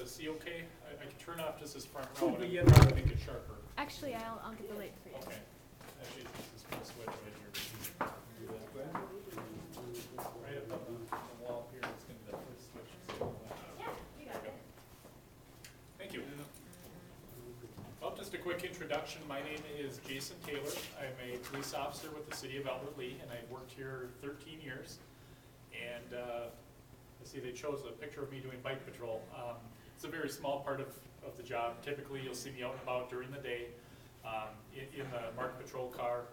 see okay? I can turn off just this front row and Yeah. make it sharper. Actually, I'll get the light for you. Okay. Actually, this is my switch right here. Do that. Right up on the wall here, it's going to be the first switch. Yeah, you got it. Thank you. Well, just a quick introduction. My name is Jason Taylor. I'm a police officer with the city of Albert Lea, and I've worked here 13 years. And let's see, they chose a picture of me doing bike patrol. It's a very small part of the job. Typically, you'll see me out and about during the day in the marked patrol car.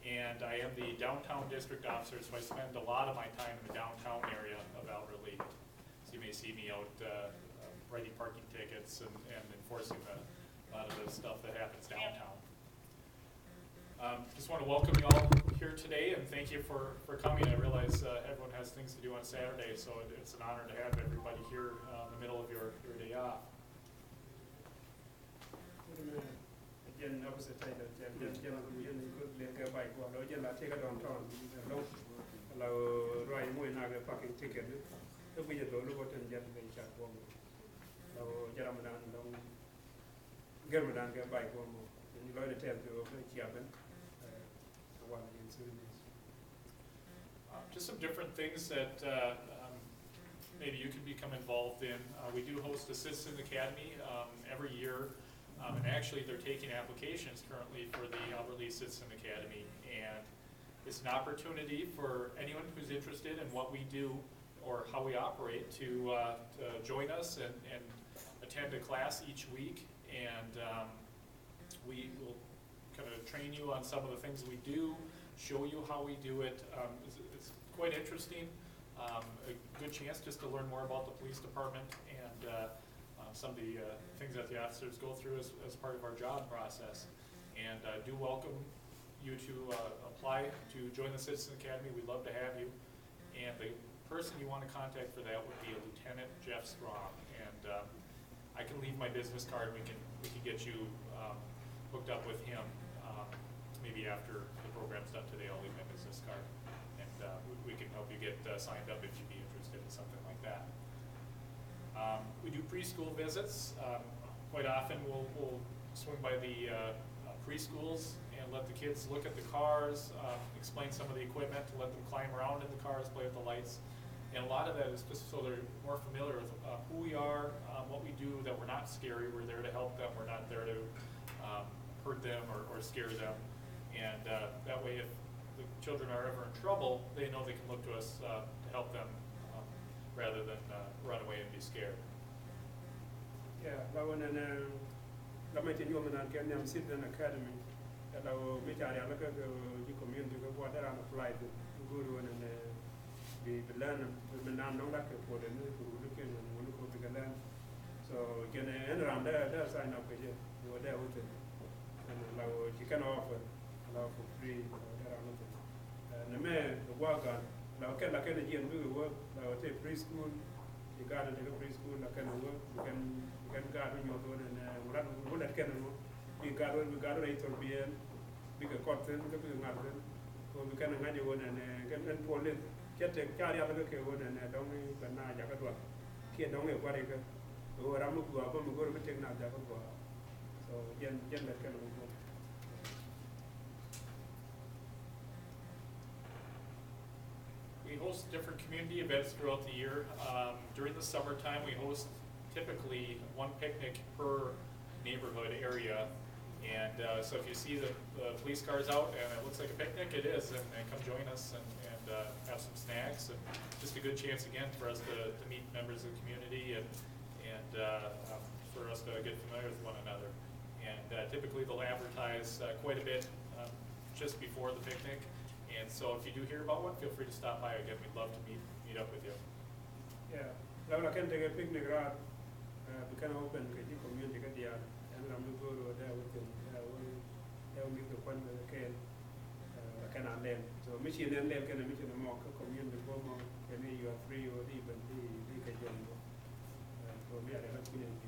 And I am the downtown district officer, so I spend a lot of my time in the downtown area of Albert Lea. So you may see me out writing parking tickets and enforcing a lot of the stuff that happens downtown. Just want to welcome you all here today and thank you for coming. I realize everyone has things to do on Saturday, so it's an honor to have everybody here in the middle of your day off. Again, opposite side of parking ticket. Just some different things that maybe you can become involved in. We do host a Citizen Academy every year, and actually they're taking applications currently for the Albert Lea Citizen Academy, and it's an opportunity for anyone who's interested in what we do or how we operate to join us and attend a class each week, and we will kind of train you on some of the things we do, show you how we do it. It's quite interesting, a good chance just to learn more about the police department and some of the things that the officers go through as part of our job process. And do welcome you to apply to join the Citizen Academy. We'd love to have you. And the person you want to contact for that would be a Lieutenant Jeff Strom. And I can leave my business card. We can get you hooked up with him. Maybe after the program's done today, I'll leave my business card, and we can help you get signed up if you'd be interested in something like that. We do preschool visits. Quite often we'll swing by the preschools and let the kids look at the cars, explain some of the equipment, to let them climb around in the cars, play with the lights. And a lot of that is just so they're more familiar with who we are, what we do, that we're not scary. We're there to help them. We're not there to hurt them or scare them. And that way, if the children are ever in trouble, they know they can look to us to help them rather than run away and be scared. Yeah, that one and I might in Yemen and Kenya Citizen Academy. That I will meet a look at the community of water and apply to go to and we learn the non like for the new looking and we look to learn. So you can end around there, sign up with you. You were there with it. And you can offer for free and the man the work on now can like any and do work now take preschool you got to take a preschool like kind of work you can guard when you're doing and what that can we got rate or be bigger cottonก็คือ ngặt hơn rồi we can ngặtอยู่and can pull it get the carry up cái one and don't cần na giả cái đoạn kia đóng hiểu qua đây cơ rồi làm một vừa có một cái chuyện nào giả cái vừa so dân là cái nó We host different community events throughout the year. During the summertime, we host typically one picnic per neighborhood area. And so if you see the police cars out and it looks like a picnic, it is. And come join us and have some snacks. And just a good chance, again, for us to meet members of the community and for us to get familiar with one another. And typically they'll advertise quite a bit just before the picnic. And so if you do hear about one, feel free to stop by again. We'd love to meet up with you. Yeah, now I can take a picnic ride. We can open the community and I'm go to there with them. They'll give the one can land. So mission and land can mission more community for more. Maybe you are free or even the can join. So we are the community.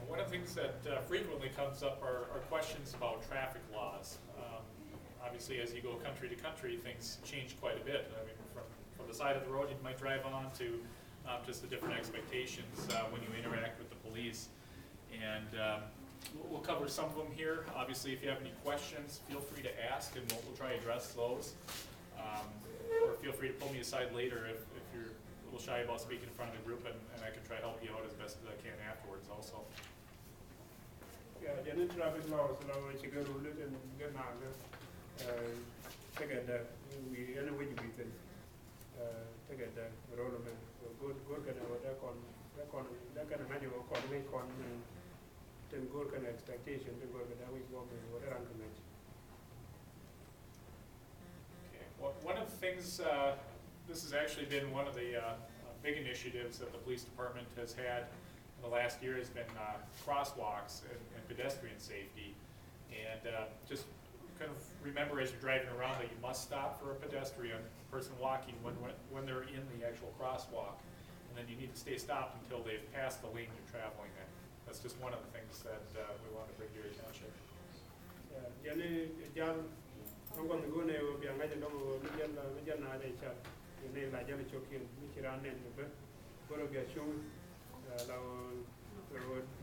One of the things that frequently comes up are questions about traffic laws. Obviously, as you go country to country, things change quite a bit. I mean, from the side of the road you might drive on to just the different expectations when you interact with the police. And we'll cover some of them here. Obviously, if you have any questions, feel free to ask, and we'll try to address those. Or feel free to pull me aside later if you're a little shy about speaking in front of the group, and I can try to help you out as best as I can afterwards also. Yeah, the traffic laws allow us to go to it and get now. Take it that we anyway you beat it. Take it that road of it. Good kind of that kind of manual con then good kind of expectation to go that we go with what I'm going to. Okay. Well, one of the things, this has actually been one of the big initiatives that the police department has had in the last year has been crosswalks and pedestrian safety. And just kind of remember as you're driving around that you must stop for a pedestrian person walking when they're in the actual crosswalk. And then you need to stay stopped until they've passed the lane you're traveling in. That's just one of the things that we want to bring to your attention. I'm going to go now. I'm going to go now. You know, like Jelly Chokin, which around in the book, what of your shoe,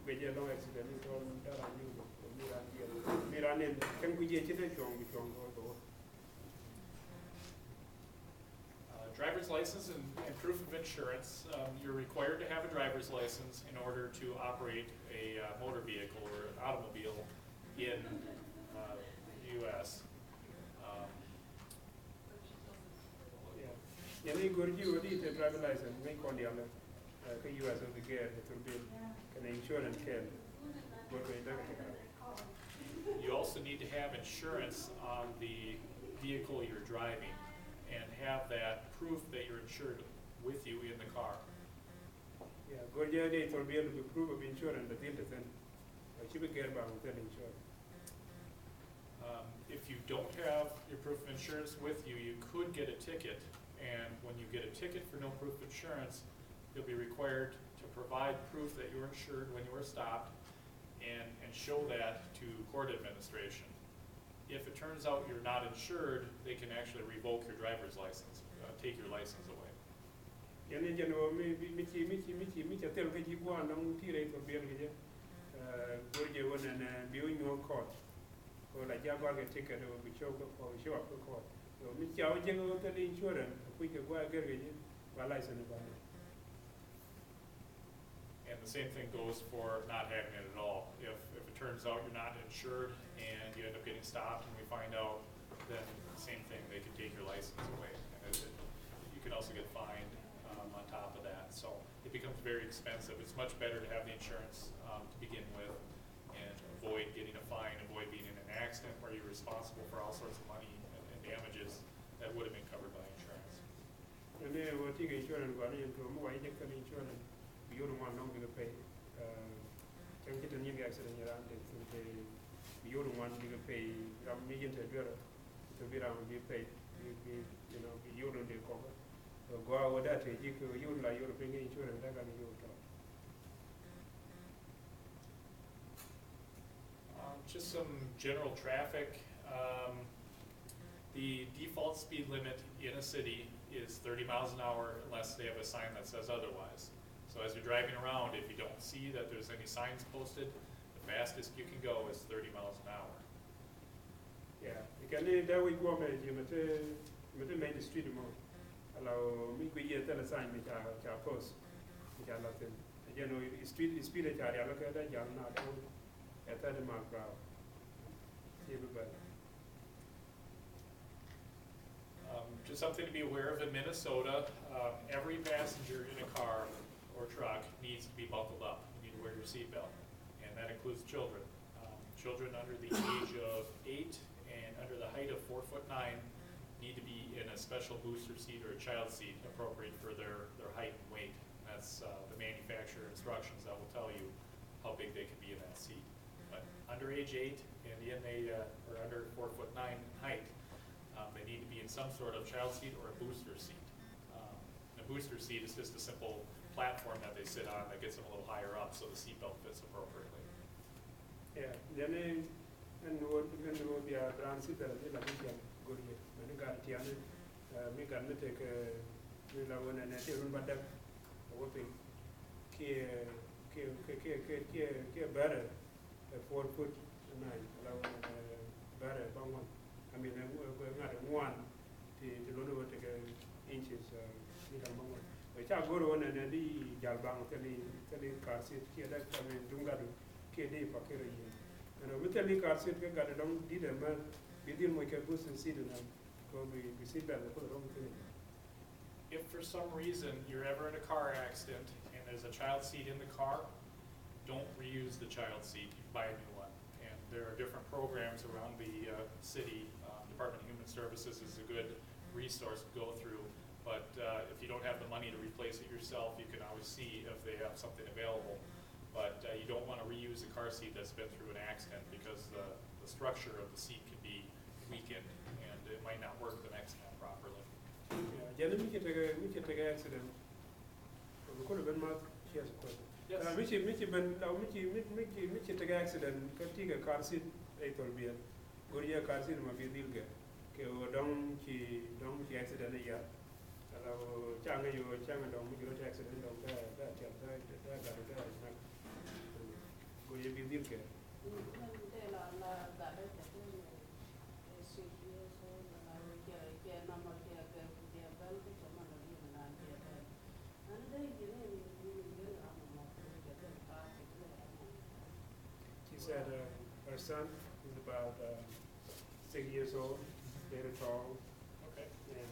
we get no accident, it's all that I knew. Miran in, can we get it from driver's license and proof of insurance. You're required to have a driver's license in order to operate a motor vehicle or an automobile in the U.S. Any good you need a driver's license, make on the other. US of the gear, it will be an insurance can. You also need to have insurance on the vehicle you're driving and have that proof that you're insured with you in the car. Yeah, good idea, it will be able to prove of insurance the deal then. I should be careful about that insurance. If you don't have your proof of insurance with you, you could get a ticket. And when you get a ticket for no proof of insurance, you'll be required to provide proof that you were insured when you were stopped and show that to court administration. If it turns out you're not insured, they can actually revoke your driver's license, take your license away. Ticket will be show up for court. So, insurance, we can go get a license. And the same thing goes for not having it at all. If it turns out you're not insured and you end up getting stopped and we find out, then the same thing, they can take your license away. And you can also get fined on top of that. So it becomes very expensive. It's much better to have the insurance to begin with and avoid getting a fine, avoid being in an accident where you're responsible for all sorts of money and damages that would have been covered by insurance. And then we'll take insurance, but insurance. You don't want to pay. Can't get a new accident around it. You don't want to pay. I'm million to be around, be paid. You know, you don't do cover. Go out with that. You like you're paying insurance. That kind of you talk. Just some general traffic. The default speed limit in a city is 30 miles an hour unless they have a sign that says otherwise. So as you're driving around, if you don't see that there's any signs posted, the fastest you can go is 30 miles an hour. Yeah, you can that we go over you make the street more. Allow me to get a sign which are post, which are nothing. You know, speed area, look at that, you're not at 30 miles per hour. Everybody. Just something to be aware of in Minnesota, every passenger in a car or truck needs to be buckled up. You need to wear your seatbelt, and that includes children. Children under the age of 8 and under the height of 4'9" need to be in a special booster seat or a child seat appropriate for their height and weight. And that's the manufacturer instructions that will tell you how big they can be in that seat. But under age 8 and or under 4'9" height, they need to be in some sort of child seat or a booster seat. A booster seat is just a simple platform that they sit on that gets them a little higher up so the seatbelt fits appropriately. Yeah, then and what be a transit that they like good here. When you got Tiana, we can take a one and a different but that whooping better 4 foot 9 allow better bang one I mean not one the load of the inches little bang one we cha go on and the jalbang tali car seat here that I mean dungadu kd pakere and we tell car seat we got don't did a man within we can boost and see them go we see better for the wrong thing. If for some reason you're ever in a car accident and there's a child seat in the car, don't reuse the child seat, buy a new one. And there are different programs around the city. Department of Human Services is a good resource to go through. But if you don't have the money to replace it yourself, you can always see if they have something available. But you don't want to reuse a car seat that's been through an accident because the structure of the seat can be weakened and it might not work the next time properly. Yeah, we can take an accident. We could have been marked. She has a question. Yes. Michi take accident. Can take a car seat. It will be a good car seat. Might be deal get. Okay, don't accident here. Allow changa you changa don't make your accident. Don't that good be deal get. She said her son is about 6 years old, very tall, Okay. and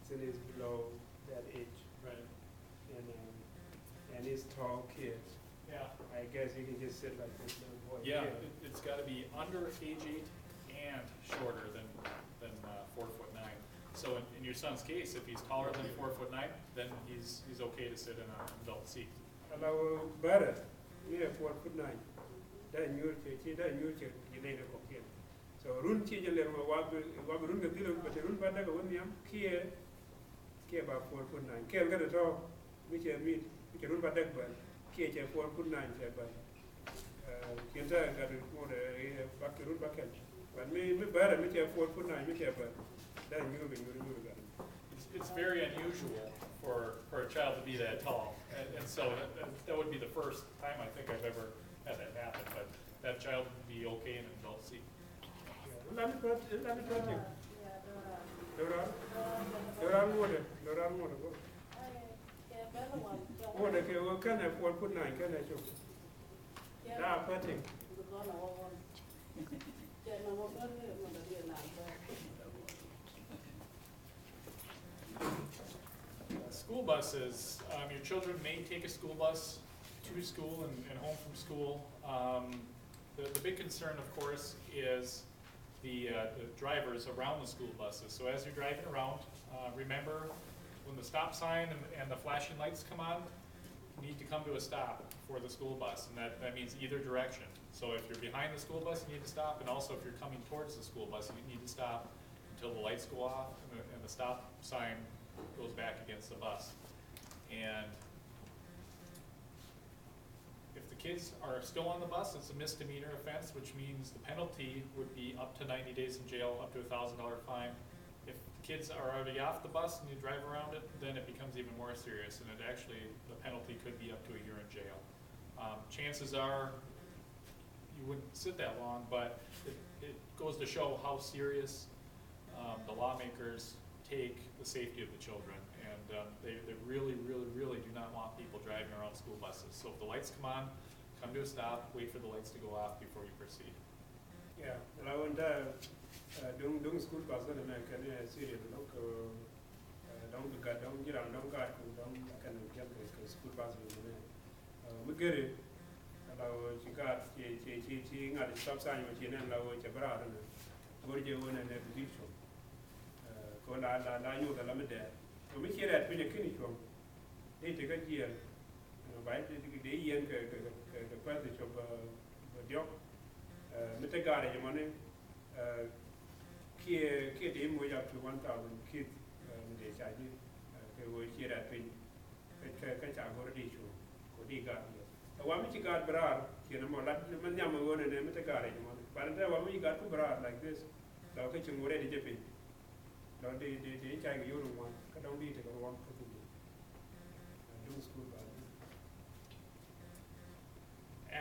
Sin is below that age, Right. and he's tall kid. Yeah. I guess he can just sit like this little boy. Yeah, it's got to be under age 8 and shorter than 4'9". So in your son's case, if he's taller than 4'9", then he's okay to sit in an adult seat. Allow better. Yeah, 4'9". Then you need a cocktail. So run children wab run the deal, but the run badaga when yam care about 4'9". Care got a dog, which I meet, which run badak but care 4'9", but Kinta got it more back to run back. But me better, which 4'9", which but then you It's very unusual for a child to be that tall, and so that would be the first time I think I've ever had that happen. But that child would be okay in an adult seat. Let me try you. What can I 4'9", can I show? Ah, Patrick. School buses, your children may take a school bus to school and home from school. The big concern, of course, is the drivers around the school buses. So as you're driving around, remember when the stop sign and the flashing lights come on, you need to come to a stop for the school bus, and that means either direction. So if you're behind the school bus, you need to stop, and also if you're coming towards the school bus, you need to stop until the lights go off and the stop sign goes back against the bus. And if the kids are still on the bus, it's a misdemeanor offense, which means the penalty would be up to 90 days in jail, up to a $1,000 fine. If the kids are already off the bus and you drive around it, then it becomes even more serious, and the penalty could be up to a year in jail. Chances are you wouldn't sit that long, but it goes to show how serious the lawmakers take the safety of the children, and they really, really, really do not want people driving around school buses. So if the lights come on, come to a stop, wait for the lights to go off before you proceed. Yeah, and I went doing school bus and I can see it. Don't get on, don't got, don't can get the school bus. We get it. She got she got the stop sign when she then low which abroad and go to one and the beach. Go la you the limit there. So we hear that when you finish from they take a year. By the year the passage of job. Mr. Gary, you money. Kid him way up to 1,000 kids they charge you. They will hear that thing. Catch our already show. Go dig up. One which you got bra, you know, Manama one and Mr. Gary, you money. But then when you got to bra like this, they'll catch him already jipping. Don't they charge you one. Don't be take a one for 2 days.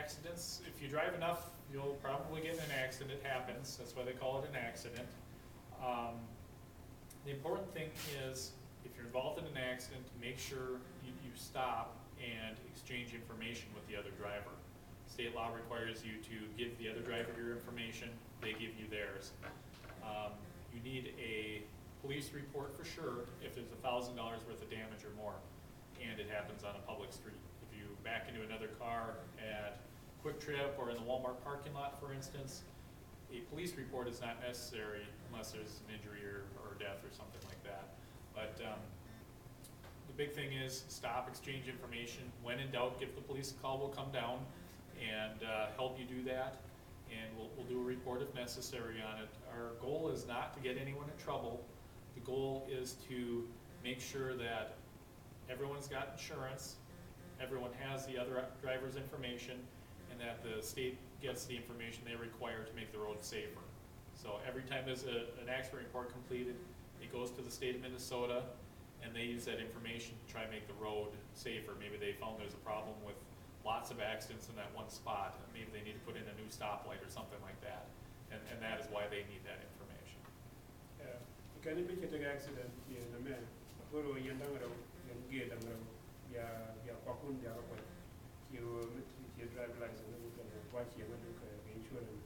accidents. If you drive enough, you'll probably get in an accident. It happens. That's why they call it an accident. The important thing is, if you're involved in an accident, make sure you stop and exchange information with the other driver. State law requires you to give the other driver your information, they give you theirs. You need a police report for sure if there's $1,000 worth of damage or more, and it happens on a public street. If you back into another car at Quick Trip or in the Walmart parking lot, for instance, a police report is not necessary unless there's an injury or death or something like that. But the big thing is stop, exchange information. When in doubt, give the police a call. We'll come down and help you do that, and we'll do a report if necessary on it. Our goal is not to get anyone in trouble. The goal is to make sure that everyone's got insurance, everyone has the other driver's information, and that the state gets the information they require to make the road safer. So every time there's an accident report completed, it goes to the state of Minnesota, and they use that information to try and make the road safer. Maybe they found there's a problem with lots of accidents in that one spot. Maybe they need to put in a new stoplight or something like that. And that is why they need that information. Yeah. Can you make it an accident in the man? Guru Yandangro, Gate and ya Kwakun Java, you drive license, watch your insurance,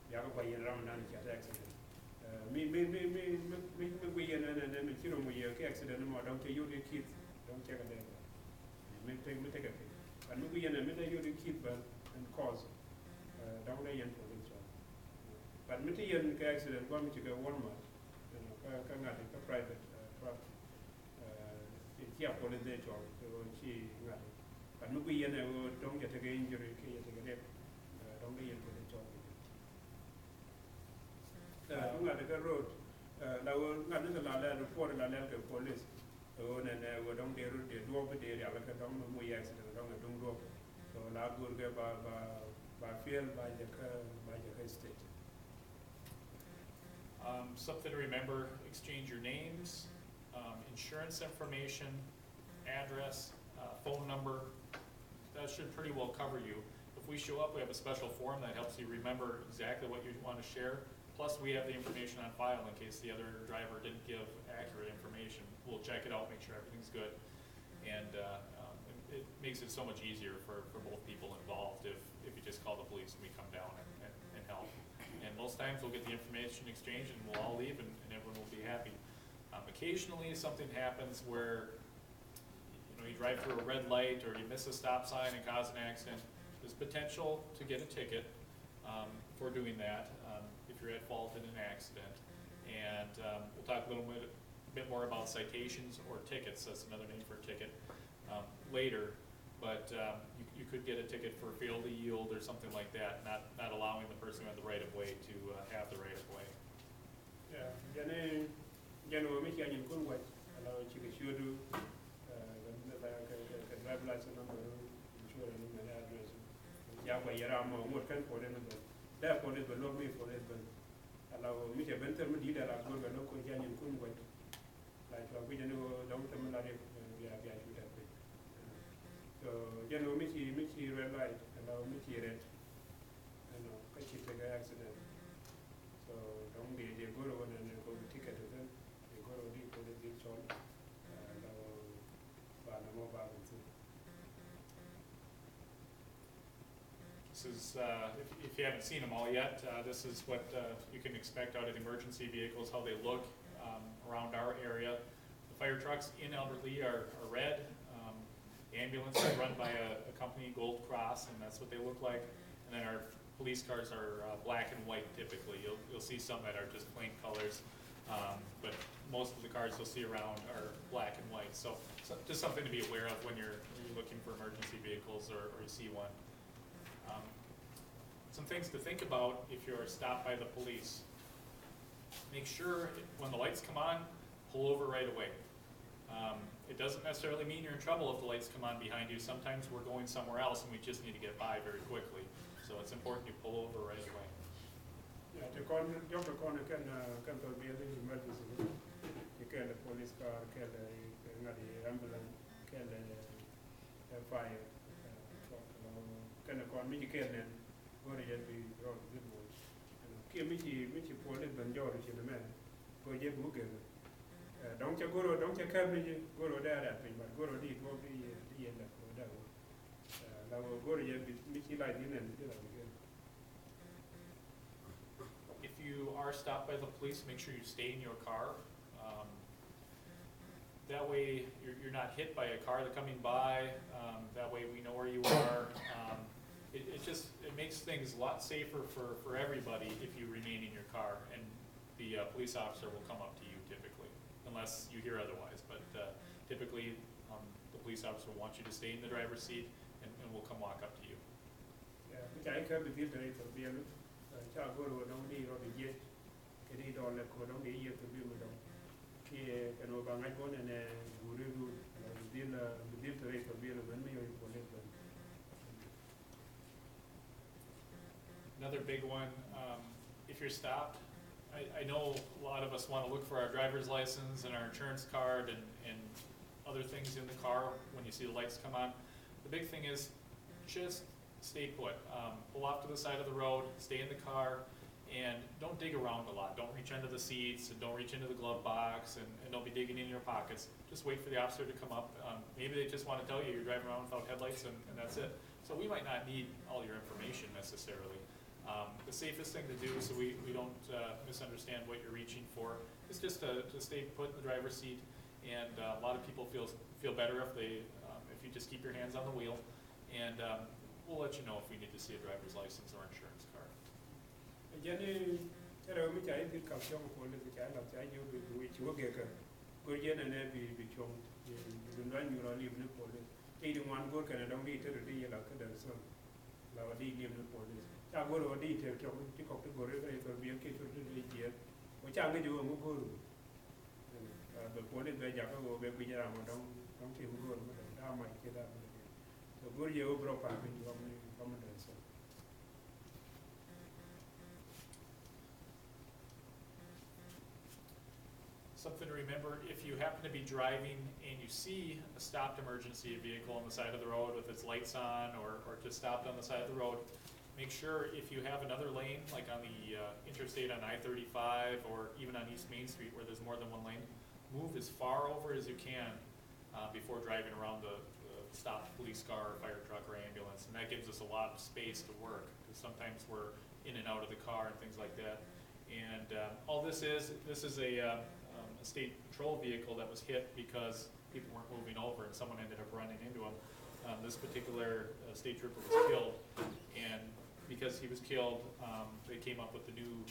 Yagaba Yaram and accident. Me, we and then the children with your accident, don't tell you the kids, don't check a day. Make a thing. And we and you the kid and cause down the end for this one. But Mitian accident, one to go Walmart, a private yeah, police job, she got it. But we don't get a injury, don't be in for the job. The road, not a report and a police. And we don't get the door, but they are like a dumb accident, don't go. So now we'll get by field by the state. Something to remember, exchange your names, insurance information, address, phone number. That should pretty well cover you. If we show up, we have a special form that helps you remember exactly what you want to share. Plus, we have the information on file in case the other driver didn't give accurate information. We'll check it out, make sure everything's good. And it makes it so much easier for both people involved if you just call the police and we come down and help. And most times we'll get the information exchange and we'll all leave and everyone will be happy. Occasionally something happens where you drive through a red light or you miss a stop sign and cause an accident. There's potential to get a ticket for doing that if you're at fault in an accident. And we'll talk a little bit more about citations or tickets. That's another name for a ticket later. But you could get a ticket for fail to yield or something like that, not allowing the person who had the right of way to have the right of way. Yeah, General Michigan Kunway, allow Chikashudu, the drive license number, insurance and address. Yahweh Yaramo, what can for them, therefore, they will not me for it, but allow me to enter me, that I go to local Janyan Kunway. Like we don't terminate, we are going to that way. So, General Michi red light, allow Michi red, and catch it like an accident. So, don't be they go to one and they go to ticket to them, they go to the police shop, This is, if you haven't seen them all yet, this is what you can expect out of emergency vehicles, how they look around our area. The fire trucks in Albert Lea are red. The ambulance is run by a company, Gold Cross, and that's what they look like. And then our police cars are black and white typically. You'll see some that are just plain colors, but most of the cars you'll see around are black and white. So just something to be aware of when you're looking for emergency vehicles or you see one. Some things to think about if you're stopped by the police. Make sure when the lights come on, pull over right away. It doesn't necessarily mean you're in trouble if the lights come on behind you. Sometimes we're going somewhere else and we just need to get by very quickly. So it's important you pull over right away. Yeah, the corner can be an emergency. You can the police car, can the ambulance, can the fire. Can the corner mi ji ken nen go re yen bi ro de mo ke mi ji po le ban jo ro chi na me go je bu ge dong cha go dong cha ka mi ji go ro da pin ba go ro di go bi yen da go da la go re yen bi mi chi lai di nen de la ge. If you are stopped by the police, make sure you stay in your car. That way you're not hit by a car that's coming by. That way we know where you are. It makes things a lot safer for everybody if you remain in your car, and the police officer will come up to you typically, unless you hear otherwise. But typically the police officer will want you to stay in the driver's seat and will come walk up to you. Yeah, which I can be different from being cha go ro dong di ro bi ye ke di do le ko dong di ye to bi mo dong ki ke no ba ngai ko ne ne gu ri ru di to re to bi lo ben mi yo ko le ben. Another big one, if you're stopped, I know a lot of us want to look for our driver's license and our insurance card and other things in the car when you see the lights come on. The big thing is just stay put. Pull off to the side of the road, stay in the car, and don't dig around a lot. Don't reach under the seats, and don't reach into the glove box, and don't be digging in your pockets. Just wait for the officer to come up. Maybe they just want to tell you you're driving around without headlights, and that's it. So we might not need all your information necessarily. The safest thing to do so we don't misunderstand what you're reaching for is just to stay put in the driver's seat, and a lot of people feel better if you just keep your hands on the wheel, and we'll let you know if we need to see a driver's license or insurance card. Jenny, tell me I think I'll show for the child of China which you get go yen and be chum. You run your leave no police. Either one go can I don't need to the like the son. Lava D leave no police. I go to a detail to pick up the go river, it will be a case of the year, which I will do a move. The police by Jacko will be with Ram, don't take go, I might get up. So go you over a park in your commandant. Something to remember, if you happen to be driving and you see a stopped emergency vehicle on the side of the road with its lights on or just stopped on the side of the road, make sure if you have another lane, like on the interstate on I-35 or even on East Main Street where there's more than one lane, move as far over as you can before driving around the stopped police car, fire truck, or ambulance. And that gives us a lot of space to work, because sometimes we're in and out of the car and things like that. And all this is a state patrol vehicle that was hit because people weren't moving over and someone ended up running into him. This particular state trooper was killed, and because he was killed, they came up with the new,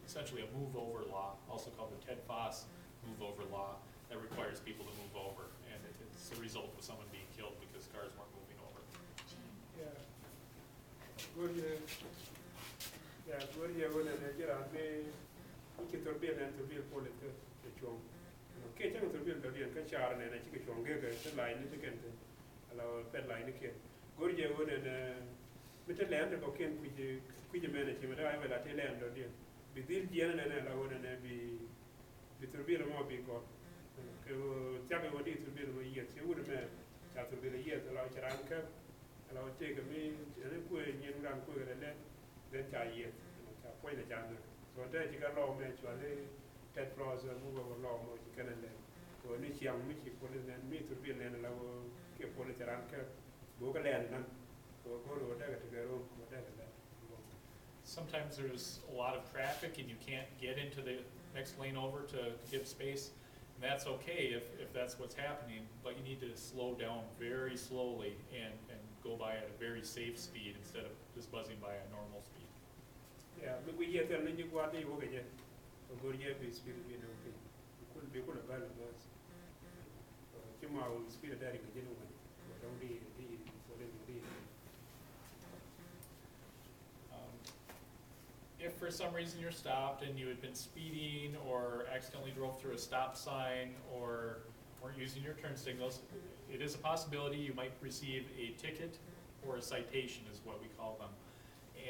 essentially a move-over law, also called the Ted Foss move-over law, that requires people to move over, and it's a result of someone being killed because cars weren't moving over. Yeah. Good. Yeah, good. Yeah, when I get out, me, we can be and to be a political. Okay, I'm to be a car and I take a strong gig, a line again. Allow a pet line again. Good. Yeah, when with the land of okay, with the management, I will at the land or dear. With this Jan and allow and be with a real more big God. Tell me what it will be a year. You would have that will be a year to launch a rank. Allow take a mean and a poor and young run quicker than that, then tie yet. Point a jam. So that you got law match while they that floors move over law more you can and then. So any young Mickey put it and me to be an allow keep on it around cap. Go land none. Go to whatever to go whatever that. Sometimes there's a lot of traffic and you can't get into the next lane over to give space. And that's okay if that's what's happening, but you need to slow down very slowly and go by at a very safe speed instead of just buzzing by at normal speed. Yeah, but we get there and you go out there, okay, yeah. So go here, be speed, you know, could be good about it. Tomorrow, speed of that, you know, don't be for them. If for some reason you're stopped and you had been speeding or accidentally drove through a stop sign or weren't using your turn signals, it is a possibility you might receive a ticket or a citation is what we call them.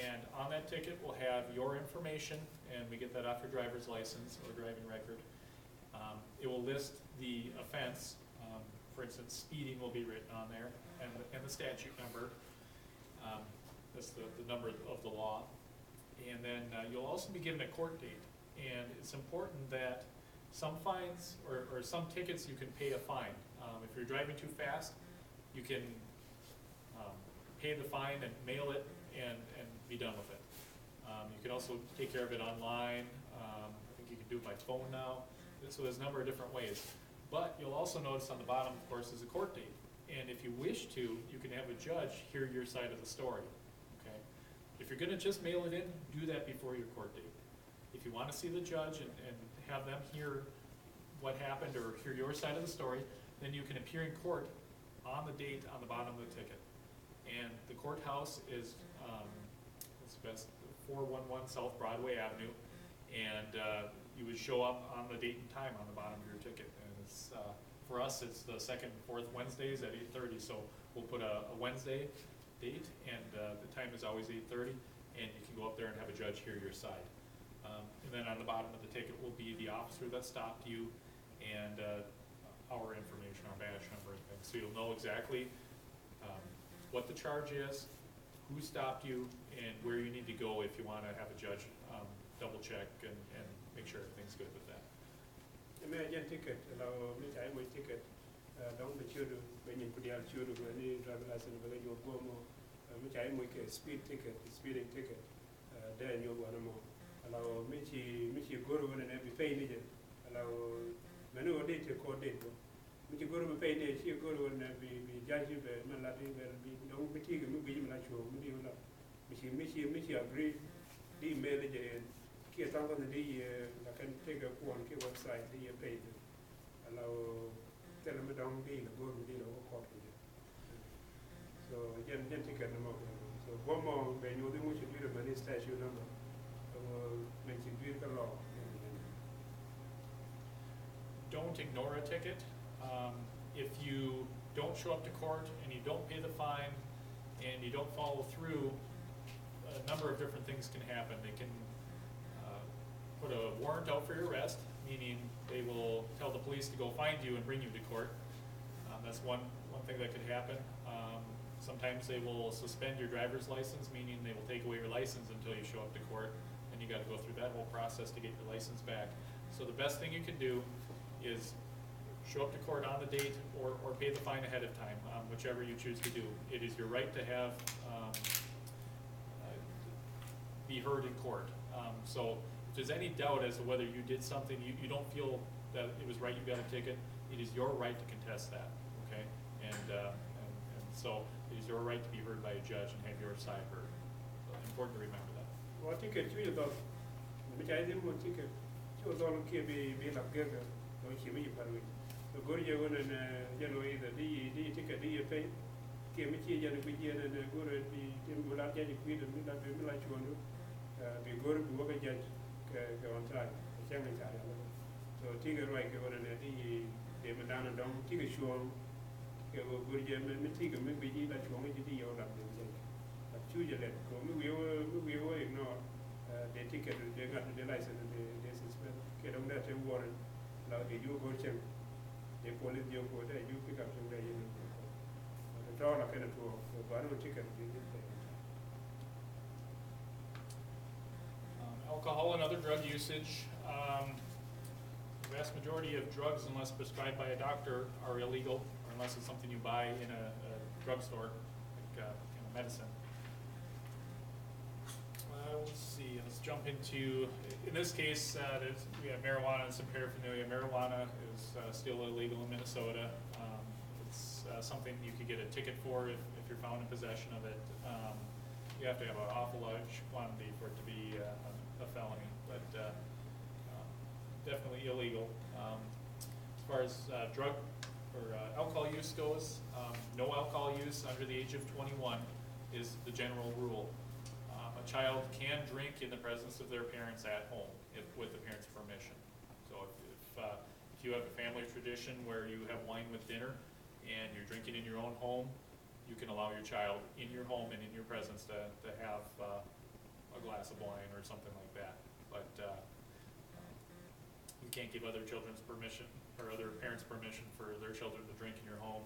And on that ticket we'll have your information, and we get that off your driver's license or driving record. It will list the offense. For instance, speeding will be written on there, and the statute number. That's the number of the law. And then you'll also be given a court date. And it's important that some fines or some tickets you can pay a fine. If you're driving too fast, you can pay the fine and mail it and be done with it. You can also take care of it online. I think you can do it by phone now. So there's a number of different ways. But you'll also notice on the bottom, of course, is a court date. And if you wish to, you can have a judge hear your side of the story. Okay? If you're going to just mail it in, do that before your court date. If you want to see the judge and have them hear what happened or hear your side of the story, then you can appear in court on the date on the bottom of the ticket. And the courthouse is it's best 411 South Broadway Avenue, and you would show up on the date and time on the bottom of your ticket. And it's for us, it's the second and fourth Wednesdays at 8:30. So we'll put a Wednesday date, and the time is always 8:30, and you can go up there and have a judge hear your side. And then on the bottom of the ticket will be the officer that stopped you and our information, our badge number and things. So you'll know exactly what the charge is, who stopped you, and where you need to go if you want to have a judge double check and make sure everything's good with that. Imagine ticket,เราไม่ใช้มือ ticket ต้องไปชื่อดูไปยินคนเดียวชื่อดูนี่ driver license ไปเลยโยกโมไม่ใช้มือ speed ticket speeding ticket ได้โยกวันโมเราไม่ชีกูรู้เนี่ยไปไปนี่จะเราไม่รู้ว่าได้จะโคเด็ดไม่ชีกูรู้ไปไปเนี่ยชีกูรู้เนี่ยไปย้ายชีไปมันละที่แบบน้องไปที่ก็ไม่ไปมันละชัวร์ไม่ดีว่าไม่ชี agree ดีเมลเลยจะเกี่ยวกับคนที่เราคันเทกับคนที่เว็บไซต์ที่ไปเราแต่เราไม่ต้องดีเรากูรู้ดีเราก็ขอไป so ยันที่กันนะมั้ง so one more when you do much you do the statute number make it do the law. Don't ignore a ticket. If you don't show up to court and you don't pay the fine and you don't follow through, a number of different things can happen. They can put a warrant out for your arrest, meaning they will tell the police to go find you and bring you to court. That's one thing that could happen. Sometimes they will suspend your driver's license, meaning they will take away your license until you show up to court, and you got to go through that whole process to get your license back. So the best thing you can do is show up to court on the date or pay the fine ahead of time, whichever you choose to do. It is your right to have be heard in court. So if there's any doubt as to whether you did something, you don't feel that it was right, you got a ticket, it is your right to contest that, okay? And so it is your right to be heard by a judge and have your side heard. So important to remember that. Well, ticketช่วยต่อไม่ใช่ที่มัน ticket ช่วยต่อลูกเขียบีหลักเกินกันเราเขียไม่หยิบไปเลยตัวกูเยอะนั่นยันเลยแต่ดี ticket ดีไปเขียไม่เชื่อยันไปเยอะนั่นกูเลยดีที่บุรัดยันคุยแต่ไม่ได้ชวนดูบีกูรู้ว่าเป็นยันกับวันท้ายแจ้งไม่จ่ายแล้ว so ticket ไรก็วันนั้นที่เดี๋ยวมันด้านนั้นต้อง ticket ชวนกับกูเยอะไม่ ticket ไม่ไปยี่ละชวนไม่ที่ยาวหลับเดี๋ยวจะช่วยจะเล่นก็ไม่วิวอีกเนาะเดี๋ยว ticket เดี๋ยวงัดเดี๋ยว license เดี๋ยว suspend แค่ต้องได้เช็ค warrant เราเดี๋ยวยูโก้เช็คเดี๋ยว police ยูโก้ได้ยู pick up เช็คได้ยังแต่ถ้าเราแค่นั้นตัวบ้านเรา ticket เดี๋ยว Alcohol and other drug usage. The vast majority of drugs, unless prescribed by a doctor, are illegal, or unless it's something you buy in a drugstore, like medicine. Let's see, let's jump into, in this case, we have marijuana and some paraphernalia. Marijuana is still illegal in Minnesota. It's something you could get a ticket for if you're found in possession of it. You have to have an awful large quantity for it to be a felony, but definitely illegal. As far as drug or alcohol use goes, no alcohol use under the age of 21 is the general rule. A child can drink in the presence of their parents at home with the parents' permission. So if you have a family tradition where you have wine with dinner and you're drinking in your own home, you can allow your child in your home and in your presence to have a glass of wine or something like that. But you can't give other children's permission or other parents' permission for their children to drink in your home,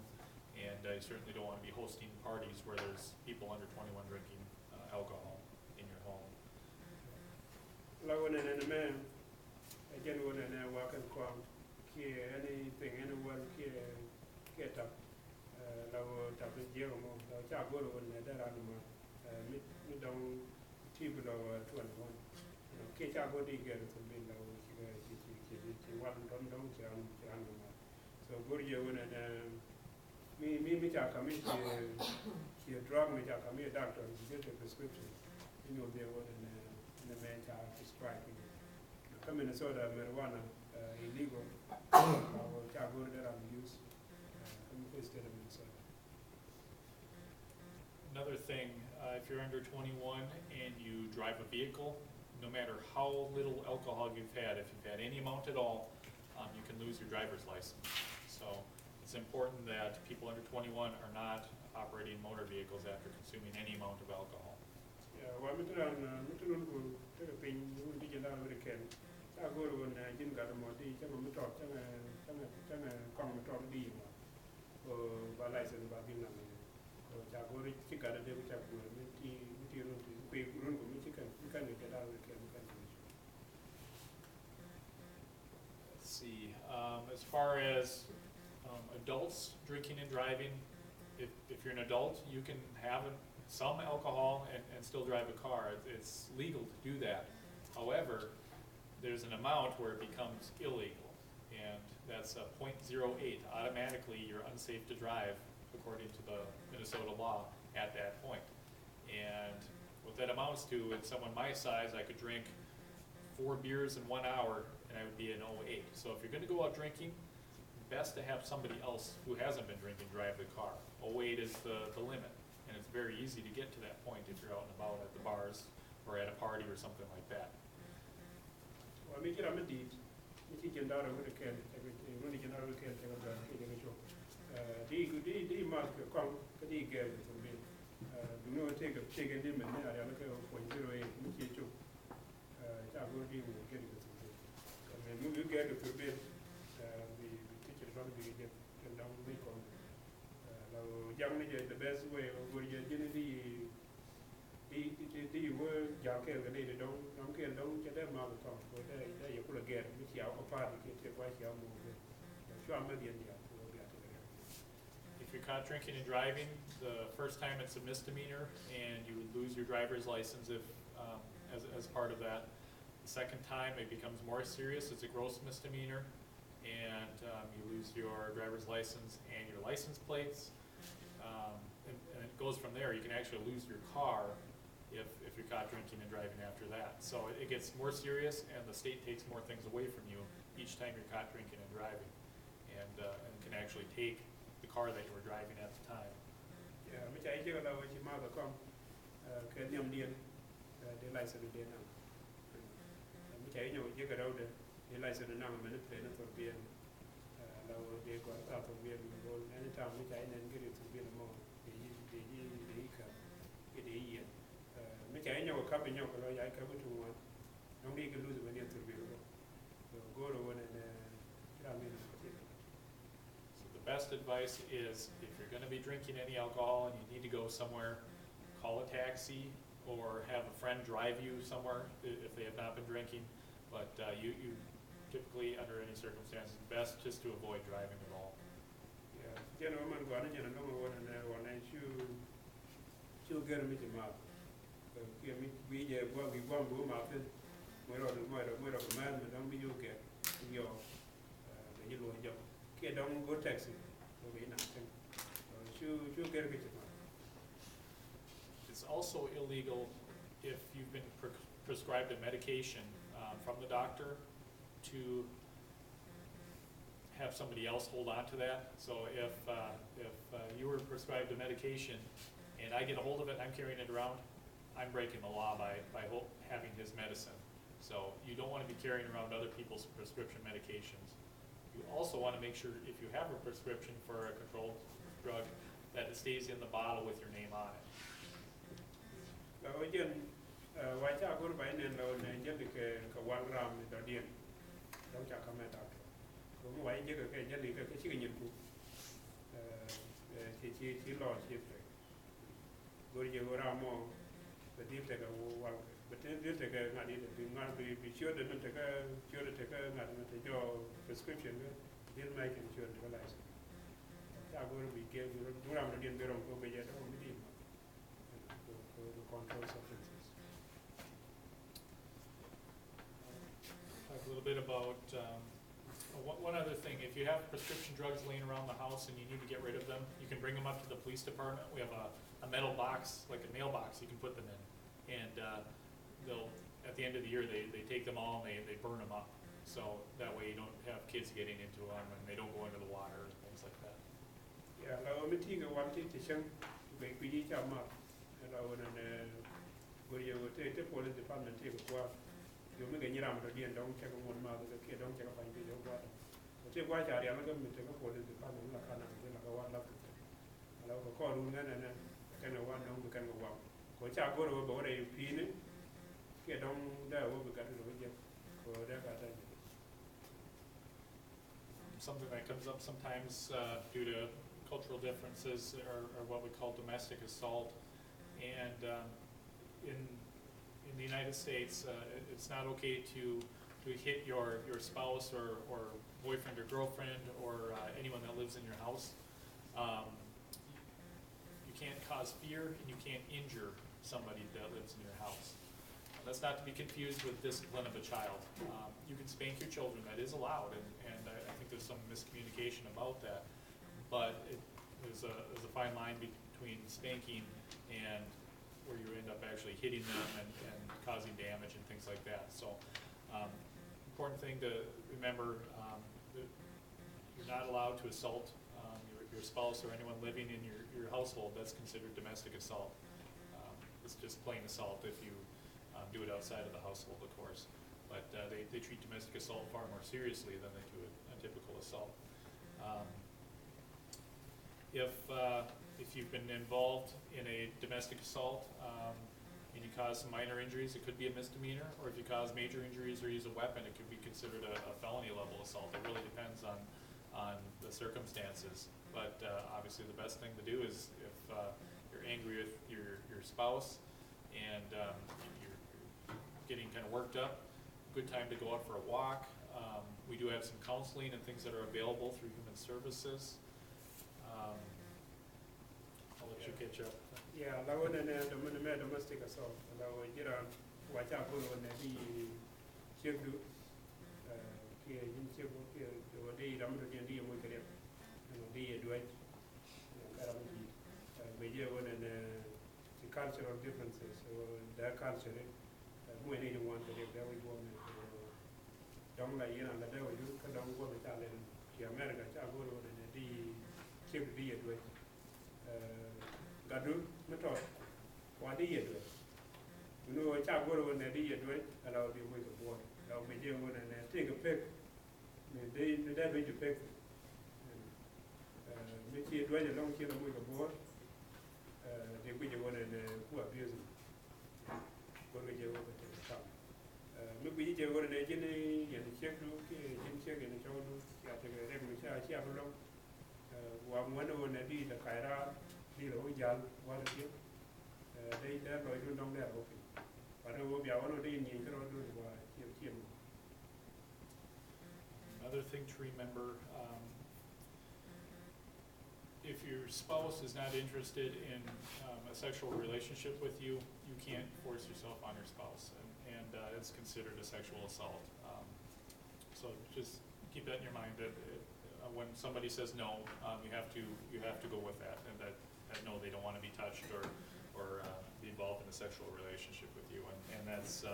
and you certainly don't want to be hosting parties where there's people under 21 drinking alcohol in your home. La one and a man, again, one and a walk and come, here, anything, anyone here, get up.เราจับเป็นเยอะมั้งเราจับก็รู้ว่าได้ร้านมาไม่ต้องที่เราชวนวันแค่จับก็ดีเกินสมบูรณ์เราที่วันต้องเชื่อมา so ก็เยอะวันนั้นมีจากคำที่ที่ drug มีจากคำที่ doctor get a prescription you know there was in the man child prescribing ก็มีในโซดา marijuana illegal เราจับก็ได้ร้าน use instead of Minnesota. Another thing, if you're under 21 and you drive a vehicle, no matter how little alcohol you've had, if you've had any amount at all, you can lose your driver's license. So it's important that people under 21 are not operating motor vehicles after consuming any amount of alcohol. Yeah, well, I'm going to take a pin, you will be in American. I go to Jim got a more D, some of the talk, some common talk D. By license, by being a man. Chagori chicken, they would have to room for Michigan. You can get out of the Let's see. As far as adults drinking and driving, if you're an adult, you can have some alcohol and still drive a car. It's legal to do that. However, there's an amount where it becomes illegal, and that's 0.08. Automatically, you're unsafe to drive according to the Minnesota law at that point. And what that amounts to, in someone my size, I could drink 4 beers in 1 hour and I would be an 0.8. So if you're going to go out drinking, best to have somebody else who hasn't been drinking drive the car. 0.8 is the limit, and it's very easy to get to that point if you're out and about at the bars or at a party or something like that. Well, make it a deed. Chicken dollar with a can, really can always can take a gun, take a show. The mark come, the girl to me. Do not take a chicken dim and I look at 0.08, which you took. I will be get it to me. And when you get it to bed, the teacher from the get down week on. Young the best way of what you're getting the word Jacket, they don't get them out of town. You could get which you are party, get why you are moving. If you're caught drinking and driving, the first time it's a misdemeanor, and you would lose your driver's license if, as part of that. The second time it becomes more serious, it's a gross misdemeanor, and you lose your driver's license and your license plates. And it goes from there. You can actually lose your car if you're caught drinking and driving after that. So it gets more serious, and the state takes more things away from you each time you're caught drinking and driving, and can actually take the car that you were driving at the time. Yeah, which I do allow you mother come, can you the license of the day now? Which I know you got out the license of the number minute plane for being they got out of being anytime which I then get it to be more. I know a couple of years I come to one. Don't need to lose when you're to be able to go to one and So the best advice is, if you're going to be drinking any alcohol and you need to go somewhere, call a taxi or have a friend drive you somewhere if they have not been drinking. But you typically, under any circumstances, best just to avoid driving at all. Yeah, gentlemen, go on and one and she'll get a meeting mouth. We well, we won't go mountain. We're on the man, but don't be you get your yellow job. Okay, don't go taxi. Okay, nothing. She'll get a meeting mouth. It's also illegal if you've been prescribed a medication from the doctor to have somebody else hold on to that. So if you were prescribed a medication and I get a hold of it and I'm carrying it around, I'm breaking the law by having his medicine. So you don't want to be carrying around other people's prescription medications. You also want to make sure, if you have a prescription for a controlled drug, that it stays in the bottle with your name on it. Now again, why I go to buy and get the 1 gram with the deal. Don't you come at that? Why you get a jelly, a chicken you cook? She lost it. Go to your more. but deal take a well, but deal take a not either. Be sure that take a sure to take a not to your prescription. Deal make sure to realize. I will be given. Do I'm going to be wrong. Go be yet. To control substances. Talk a little bit about one other thing. If you have prescription drugs laying around the house and you need to get rid of them, you can bring them up to the police department. We have a metal box, like a mailbox, you can put them in. And they'll, at the end of the year, they take them all and they burn them up. So that way you don't have kids getting into them and they don't go into the water and things like that. Yeah,เราไม่ที่กับวันที่จะช่างไปปีนี้จะมาเราเนี่ยบริเวณที่ police department ที่บอกว่าอยู่ไม่เกินยี่รำเราเดียนต้องเช็คข้อมูลมาตัวเกี่ยวต้องเช็คไปปีเดียวว่าเช็คว่าจ่าเดียวแล้วก็มีเช็ค police department ราคาหนักที่เราก็ว่ารับเราก็ข้อรู้งั้นนะกันว่าน้องเป็นกันกับว่าขอจากก็เราบอกว่าในปีนี้เกี่ยวต้องได้ว่าเป็นการที่เราเยอะก็ได้การได้ Something that comes up sometimes due to cultural differences are what we call domestic assault. And in the United States, it's not okay to hit your spouse or boyfriend or girlfriend or anyone that lives in your house. You can't cause fear and you can't injure somebody that lives in your house. That's not to be confused with discipline of a child. You can spank your children, that is allowed, and I think there's some miscommunication about that. But there's a fine line between spanking and where you end up actually hitting them and causing damage and things like that. So important thing to remember, that you're not allowed to assault your spouse or anyone living in your household. That's considered domestic assault. It's just plain assault if you do it outside of the household, of course. But they treat domestic assault far more seriously than they do a typical assault. If you've been involved in a domestic assault and you cause some minor injuries, it could be a misdemeanor, or if you cause major injuries or use a weapon, it could be considered a felony level assault. It really depends on the circumstances. But obviously the best thing to do is if you're angry with your spouse and you're getting kind of worked up, good time to go out for a walk. We do have some counseling and things that are available through Human Services. I'll let you catch up. Yeah, I want to know domestic assault. I want to get on watch out for when they check do. Here, you check what here. They don't do any of it. They do it. But yeah, when the cultural differences, their culture, we need one to live there with one. Don't like that they will do. Don't go to Thailand. The America, I go to the check the do it. Gadu, Mator, what do you do? You know, a child go when they do it, allow the way of water. Now, we do when they take a pick, they way to pick. Make it right along here the way of water. They will go and who abuse it. What we do over to the town. Maybe you go to the Jenny and the check, check and the child, you have to get every child, one over the deed, the Kaira. Đi lối dân qua được chứ, đây đã rồi luôn đông đẹp ok, và đâu có béo nó đi nhìn cái đó luôn và chiêm. Another thing to remember, if your spouse is not interested in a sexual relationship with you, you can't force yourself on your spouse, and it's considered a sexual assault. So just keep that in your mind that when somebody says no, you have to go with that, and that no, they don't want to be touched or be involved in a sexual relationship with you, and that's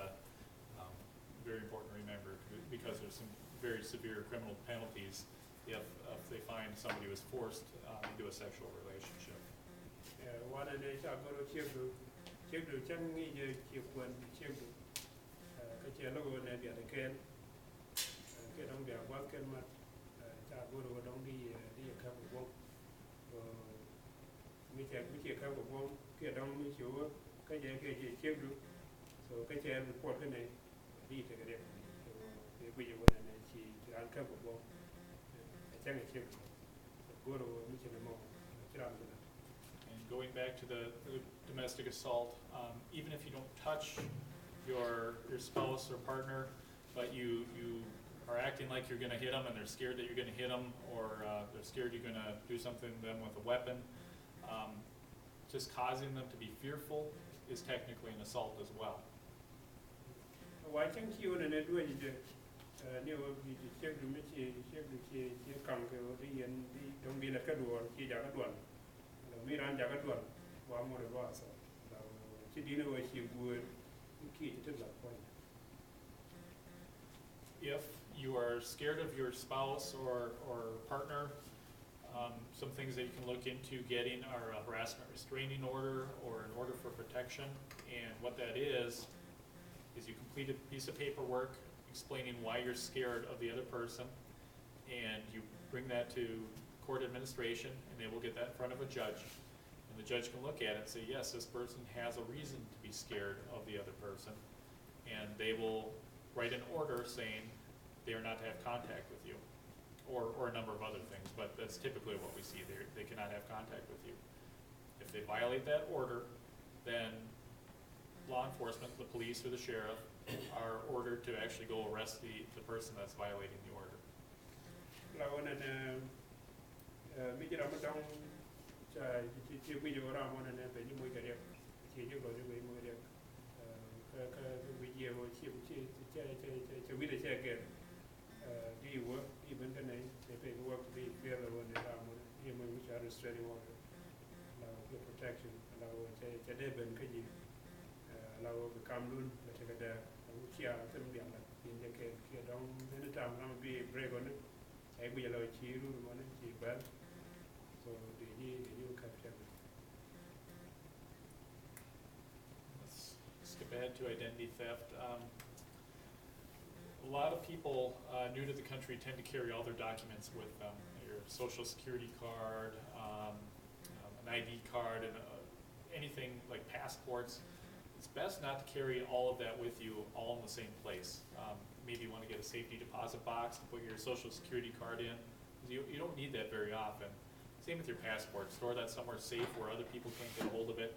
very important to remember because there's some very severe criminal penalties if they find somebody was forced into a sexual relationship. One of the child go to check the changi check when check the cái logo này bị cái cái đông bị quá cái mặt child go to đông đi khám một vòng mi check khám một vòng cái đông mi chiếu cái gì check được so cái che report cái này đi thì cái đẹp thì bây giờ này chỉ ăn khám một vòng chẳng hạn check go to mi check nó chỉ làm cái going back to the domestic assault, even if you don't touch your spouse or partner, but you are acting like you're going to hit them and they're scared that you're going to hit them, or they're scared you're going to do something to them with a weapon, just causing them to be fearful is technically an assault as well. Why can't you and do it? Nếu bị check được mấy chị cầm cái đi ăn đi don't be like cái đuổi chị giả cái đuổi là mi ran giả cái đuổi và mua được bao giờ là chị đi đâu chị buồn chị thích là quan. If you are scared of your spouse or partner, some things that you can look into getting are a harassment restraining order or an order for protection. And what that is you complete a piece of paperwork explaining why you're scared of the other person, and you bring that to court administration, and they will get that in front of a judge. And the judge can look at it and say, yes, this person has a reason to be scared of the other person. And they will write an order saying they are not to have contact with you, or a number of other things, but that's typically what we see. They cannot have contact with you. If they violate that order, then law enforcement, the police or the sheriff, are ordered to actually go arrest the person that's violating the order. Let's skip ahead to identity theft. A lot of people new to the country tend to carry all their documents with them. Your social security card, an ID card, and anything like passports. It's best not to carry all of that with you all in the same place. Maybe you want to get a safety deposit box to put your social security card in. You don't need that very often. Same with your passport. Store that somewhere safe where other people can't get a hold of it.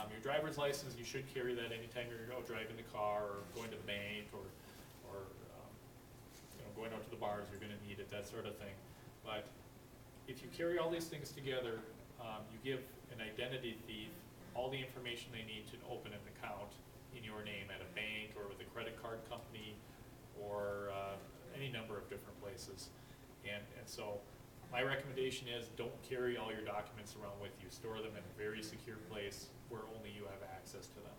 Your driver's license, you should carry that anytime you're out driving the car or going to the bank or going out to the bars. You're going to need it, that sort of thing. But if you carry all these things together, you give an identity thief all the information they need to open an account in your name at a bank or with a credit card company or any number of different places. And so my recommendation is don't carry all your documents around with you. Store them in a very secure place where only you have access to them.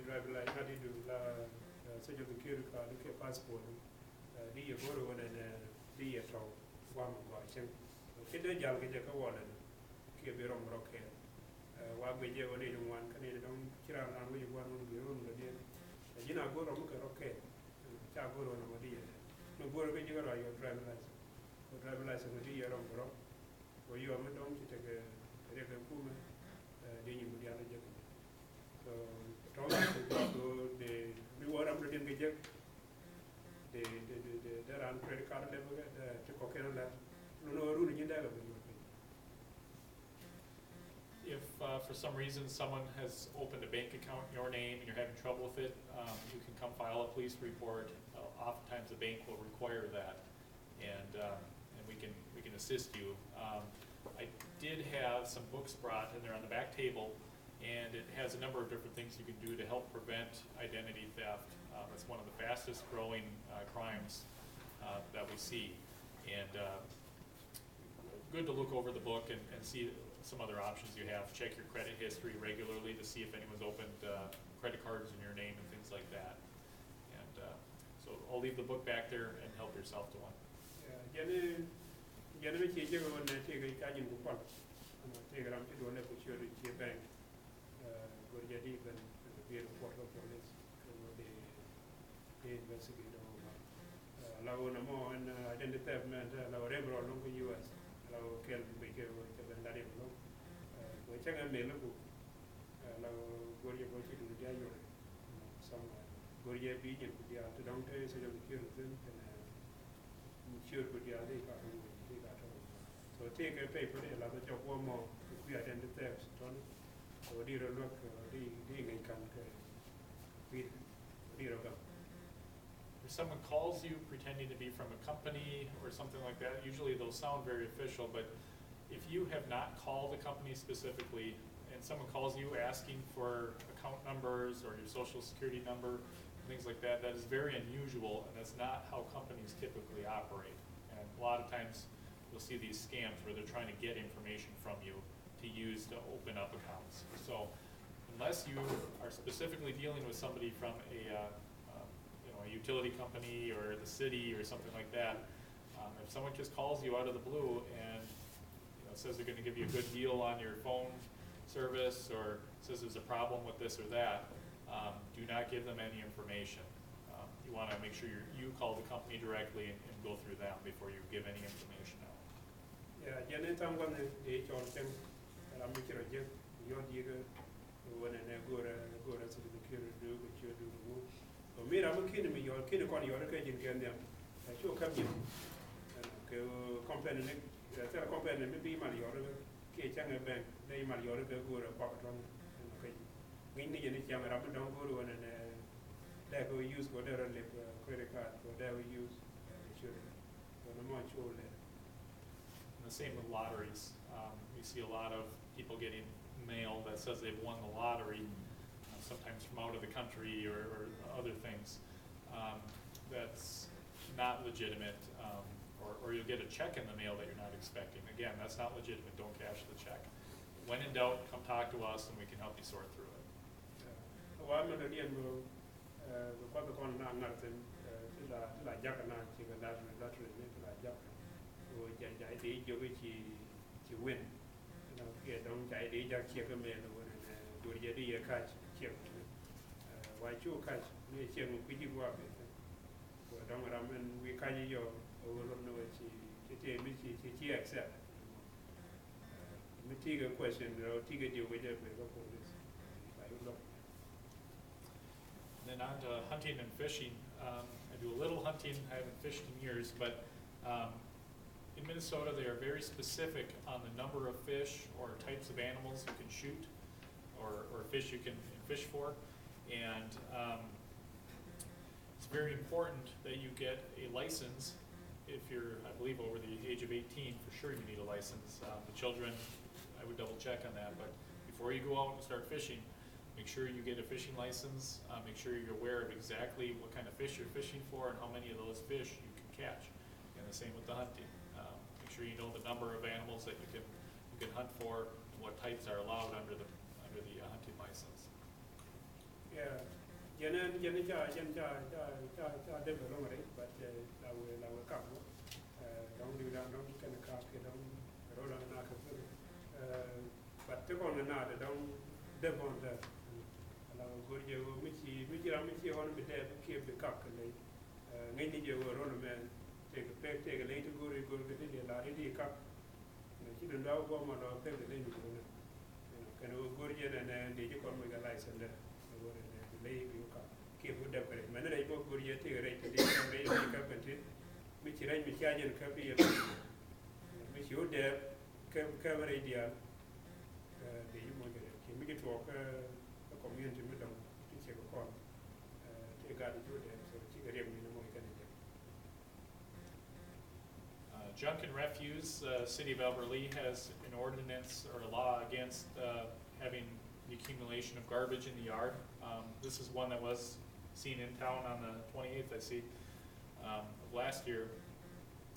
Driver license, social security card, passport, di boro and di to one watching. It don't jump in the wallet. Keep your own rocket. What we do only one Canadian Kiran and we one will be room again. You know, go to look at rocket. Chago on a Madia. No more when you are your driver license. Your driver license will be your own rock. Or you are not to take a regular woman, then you would be able to. So, the reward of the reject the credit card level, the cocaine level. No rule in that. If for some reason someone has opened a bank account in your name and you're having trouble with it, you can come file a police report. Oftentimes the bank will require that, and we can assist you. I did have some books brought, and they're on the back table. And it has a number of different things you can do to help prevent identity theft. It's one of the fastest growing crimes that we see. And good to look over the book and see some other options you have. Check your credit history regularly to see if anyone's opened credit cards in your name and things like that. And so I'll leave the book back there and help yourself to one. เราgo ye go chidu dia yo some go ye bi je dia to don't say so you kill them and sure go dia they got so take a paper they la to go more we identify so so di ro look di ngai kan ke di ro ga. If someone calls you pretending to be from a company or something like that, usually they'll sound very official, but if you have not called the company specifically and someone calls you asking for account numbers or your social security number, things like that, that is very unusual, and that's not how companies typically operate. And a lot of times you'll see these scams where they're trying to get information from you to use to open up accounts. So unless you are specifically dealing with somebody from a utility company or the city or something like that, if someone just calls you out of the blue and says they're going to give you a good deal on your phone service or says there's a problem with this or that, do not give them any information. You want to make sure you call the company directly and go through them before you give any information out. Yeah, jane tam wan de chol tem la mi kiro je yo diga wona ne gora so de kiro do ko cho do mo to mi ra mo kin mi yo kin ko yo ke jin ken dem cho kam ni ke company ne ta company mi bi mal yo ke chang e bank dai mal yo ke gora pa ton ke ngi ni je ni chang ra mo don gora wona ne that we use for their credit card for that we use for the much older. And the same with lotteries. You see a lot of people getting mail that says they've won the lottery, sometimes from out of the country or other things. That's not legitimate, or you'll get a check in the mail that you're not expecting. Again, that's not legitimate. Don't cash the check. When in doubt, come talk to us and we can help you sort through it. Well, I'm going to because the con nothing la jack and I think that la jack or jai de jo which you win. Don't jai de jack check a man or do you catch check. Why you catch me check with you work? Don't and we can you over no she accept. Me take a question or take a deal with it for this. Then on to hunting and fishing. I do a little hunting. I haven't fished in years, but in Minnesota they are very specific on the number of fish or types of animals you can shoot or fish you can fish for. And it's very important that you get a license. If you're, I believe, over the age of 18, for sure you need a license. The children, I would double check on that, but before you go out and start fishing, make sure you get a fishing license. Make sure you're aware of exactly what kind of fish you're fishing for and how many of those fish you can catch. And the same with the hunting. Make sure you know the number of animals that you can hunt for and what types are allowed under the hunting license. Yeah, develop it, but I will come. Don't do that. Don't kind of cock it. Don't roll on knock it. But take on another. Don't develop that. Good you Michi on the dead keep the cock and they need you roll a man take a later go to get in a lady cup. You don't know what one or pay the lady can go in and then they come with a license there. Lay you cup. Keep with the man. I go good yet take a rate to the cup and tit. Which range with Kajan copy which you there cover idea. The human can make it walk a community with them. Junk and refuse, City of Alberley has an ordinance or a law against having the accumulation of garbage in the yard. This is one that was seen in town on the 28th, I see, of last year.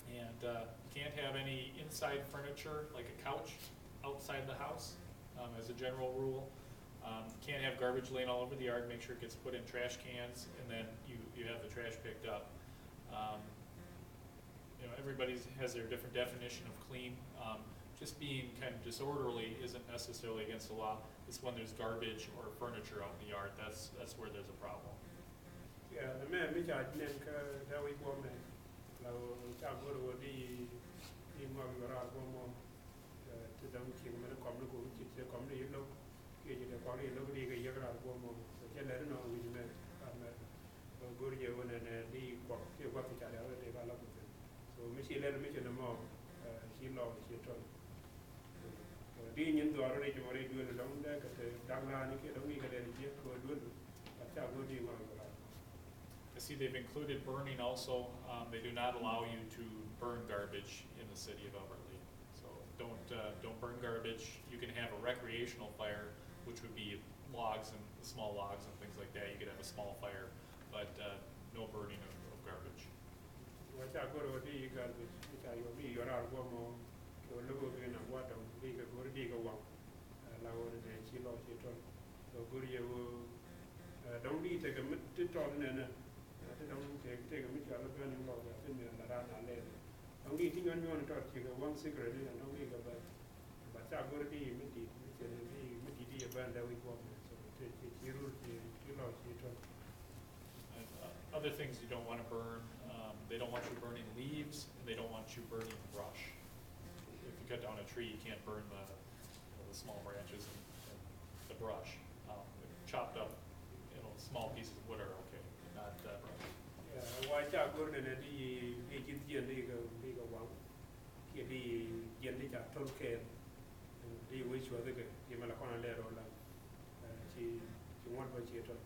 And you can't have any inside furniture, like a couch, outside the house, as a general rule. Can't have garbage laying all over the yard. Make sure it gets put in trash cans, and then you have the trash picked up. Everybody has their different definition of clean. Just being kind of disorderly isn't necessarily against the law. It's when there's garbage or furniture out in the yard. That's where there's a problem. Yeah, the man we got that we go man. Now go to the to them king come to go to the ke je ko le lo di ke ye ra ko mo so je le no wi me am gor je wona ne di ko ke ko ti ta ya de ba la ko so mi ci le mi ci no mo ci lo ci to di nyin do ro re mo re du no dong da ka te dang la ni ke dong ni ka le je ko du ta cha go di ma ko la I see they've included burning also. They do not allow you to burn garbage in the city of Alberta. So don't burn garbage. You can have a recreational fire, which would be logs and small logs and things like that. You could have a small fire, but no burning of garbage. wa cha go ro di ga bi cha yo bi yo ra ko mo ko lo go bi na wa dong di ga go di ga wa la wo ne ci lo ci to so gor ye wo dong di te ga mit ti to ne ne te dong te ga mit ya lo ga ni lo ga tin ne na ra na le dong di ti nyon nyon to ci ga wang secret ne dong di ga ba cha go di mit di di ba da wi ko so te ci ru ci lo ci to And, other things you don't want to burn, they don't want you burning leaves, and they don't want you burning brush. If you cut down a tree, you can't burn the small branches and the brush. Chopped up, small pieces of wood are okay, not brush. wa cha go ne di ji di ga wa ke di yen di cha to ke di wi chwa de ke di ma la ko na le ro la ci won ba ci to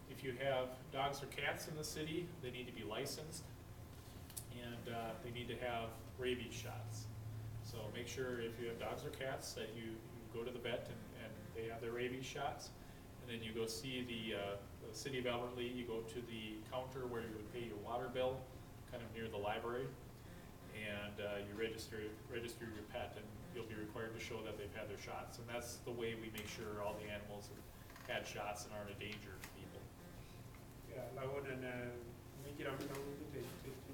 If you have dogs or cats in the city, they need to be licensed, and they need to have rabies shots. So make sure if you have dogs or cats that you go to the vet and they have their rabies shots, and then you go see the city of Albert Lea. You go to the counter where you would pay your water bill, kind of near the library, and you register your pet, and you'll be required to show that they've had their shots. And that's the way we make sure all the animals have had shots and aren't a danger to people. la wo ne mi ji ram dong te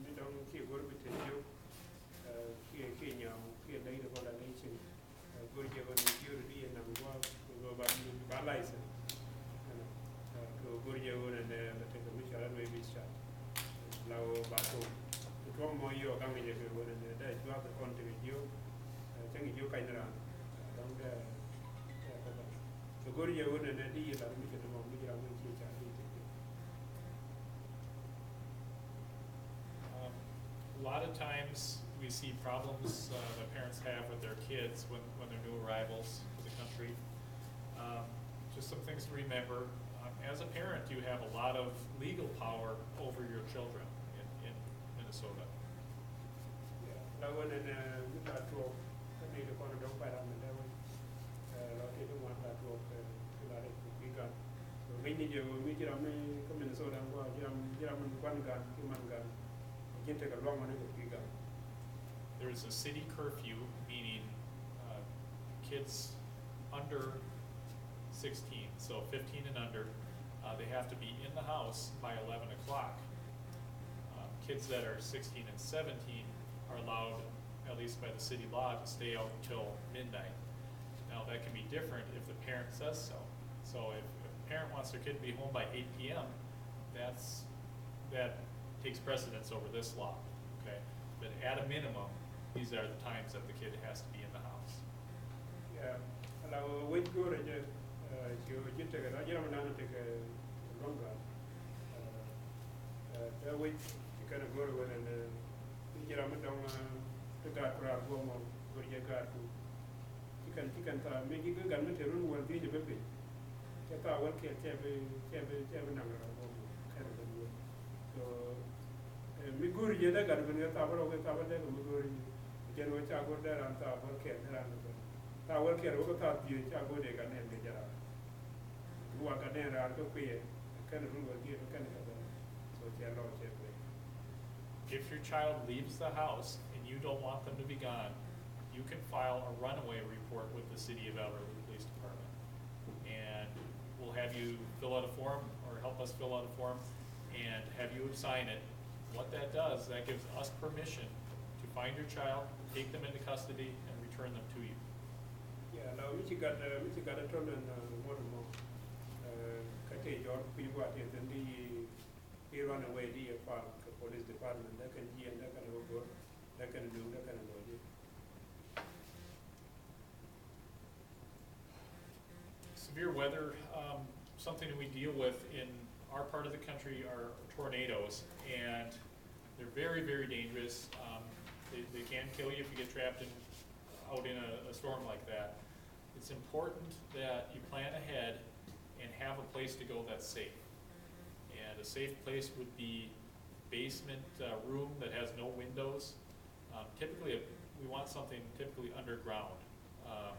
mi dong ki go bi te yo ki nya ki dai de ko la dai ci go je ko ni ki ru di na go ba lai se go je wo ne te ko mi cha la we bi cha la wo ba to mo yo ka mi je ko wo ne da jwa ko kon te yo te ngi yo kai na dong da go je wo ne di la mi ke mo mi ji ram ki cha di A lot of times we see problems that parents have with their kids when they're new arrivals to the country. Just some things to remember. As a parent, you have a lot of legal power over your children in Minnesota. la wo ne mi ta to ka ni de ko do pa ra me da wo la ke do wa ta to ke la re ki ga so mi ni je mi ji ram ni ko Minnesota ko ji ram kwan ga ki man ga gente ga long ne ko ki ga There's a city curfew, meaning kids under 16, so 15 and under, they have to be in the house by 11 o'clock. Kids that are 16 and 17 are allowed, at least by the city law, to stay out until midnight. Now, that can be different if the parent says so. So if a parent wants their kid to be home by 8 p.m., that takes precedence over this law, okay? But at a minimum, these are the times that the kid has to be in the house. la wo go re je ji te ga ji ram na te ga long ga da wo ti ka go re ne ji ram dong te ga ra go mo go je ga ku ti kan ta me gi ga me te run won ti je be ke ta wa ke be na ga go ka re go so mi go re da ga ne ta ba ro ga ta ba da mi go re je no cha go da ran ta ba ke da ran ta wa ke ro ko ta bi cha go de ga ne me jara wa ga ne ra ko pe ka ne ru ga di ka ne ga so che lo che pe If your child leaves the house and you don't want them to be gone, you can file a runaway report with the City of Alberta Police Department. And we'll have you fill out a form, or help us fill out a form, and have you sign it. What that does, that gives us permission to find your child, take them into custody, and return them to you. la mi ci ga to na mo mo ka te jor ku wa te di run away di fa ka police department da kan ji da kan go da kan do da kan go ji severe weather, something that we deal with in our part of the country are tornadoes, and they're very, very dangerous. They can kill you if you get trapped out in a storm like that. It's important that you plan ahead and have a place to go that's safe. And a safe place would be basement room that has no windows. Typically, we want something typically underground, a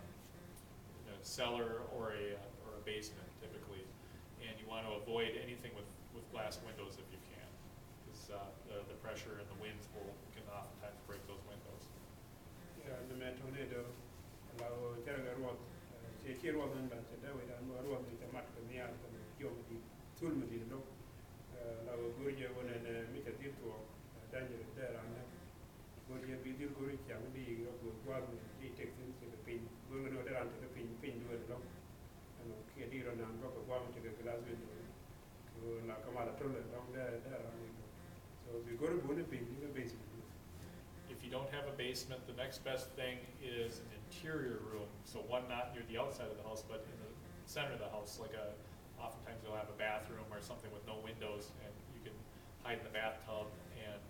cellar or a basement typically. And you want to avoid anything with glass windows if you can, because the pressure and the winds can oftentimes break those windows. Yeah, the tornado, allow Terra Road, Cheki Road, and that way, and Road with the Mat, the Mia, and Yomadi, Tulmadi, no, Gurja, one and Mika Dito, Daniel there, and Gurja, Bidir Gurja, the one takes into the pin, going to the pin, do it long, and Kedira and Rock of one to the glass window, to Nakamala Tola, down there, so if you go to Bunapin, in the basement. If you don't have a basement, the next best thing is an interior room, so one not near the outside of the house, but in the center of the house, like oftentimes they'll have a bathroom or something with no windows, and you can hide in the bathtub, and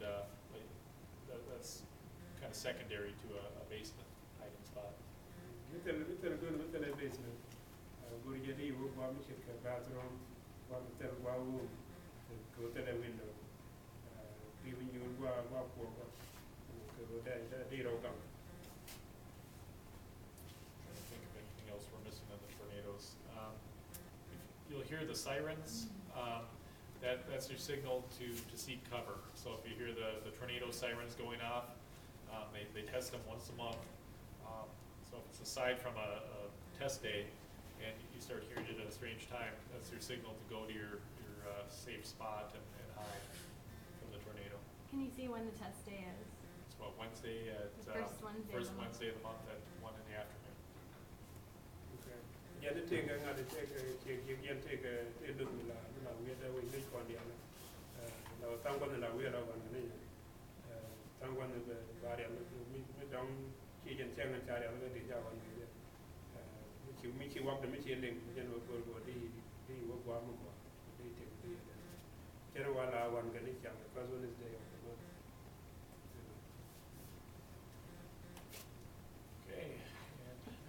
that's kind of secondary to a basement hiding spot. Little basement. Go to the one bathroom, one room, go to the window. Even you walk Trying to think of anything else we're missing on the tornadoes. You'll hear the sirens. That's your signal to seek cover. So if you hear the tornado sirens going off, they test them once a month. So if it's aside from a test day and you start hearing it at a strange time, that's your signal to go to your safe spot and hide from the tornado. Can you see when the test day is? It's what, Wednesday at First Wednesday of the month at 1 in the afternoon. Okay. Yeah, the thing I'm going to take a look at the way they call the other. Now, Tangan and I will have an name. Tangan is the variant, we don't change and change and carry on the Java. Make you walk the machine link, then we'll go to the work one more. They take the Kerawala one Ganesha, the first one is day of the month. Okay,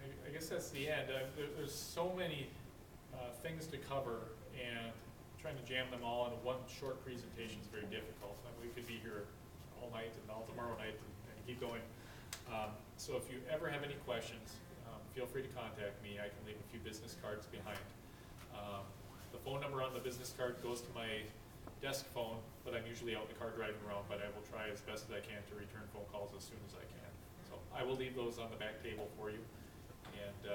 and I guess that's the end. There's so many things to cover, and trying to jam them all into one short presentation is very difficult. We could be here all night and all tomorrow night and keep going. So if you ever have any questions, feel free to contact me. I can leave a few business cards behind. The phone number on the business card goes to my desk phone, but I'm usually out in the car driving around, but I will try as best as I can to return phone calls as soon as I can. So I will leave those on the back table for you, and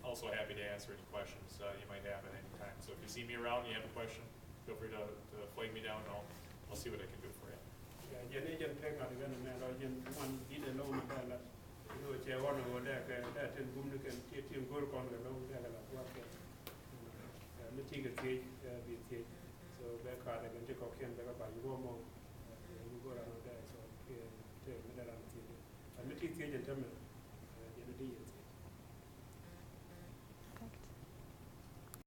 also happy to answer any questions you might have at any time. So if you see me around and you have a question, feel free to flag me down, and I'll see what I can do for you. Yeah, you can take out the gun and one did a loan that you know, one over there, that in whom you can get him go on the loan there, like what mitigate so back card I can take off can back up and go more. You go around there, so take me around. And mitigate and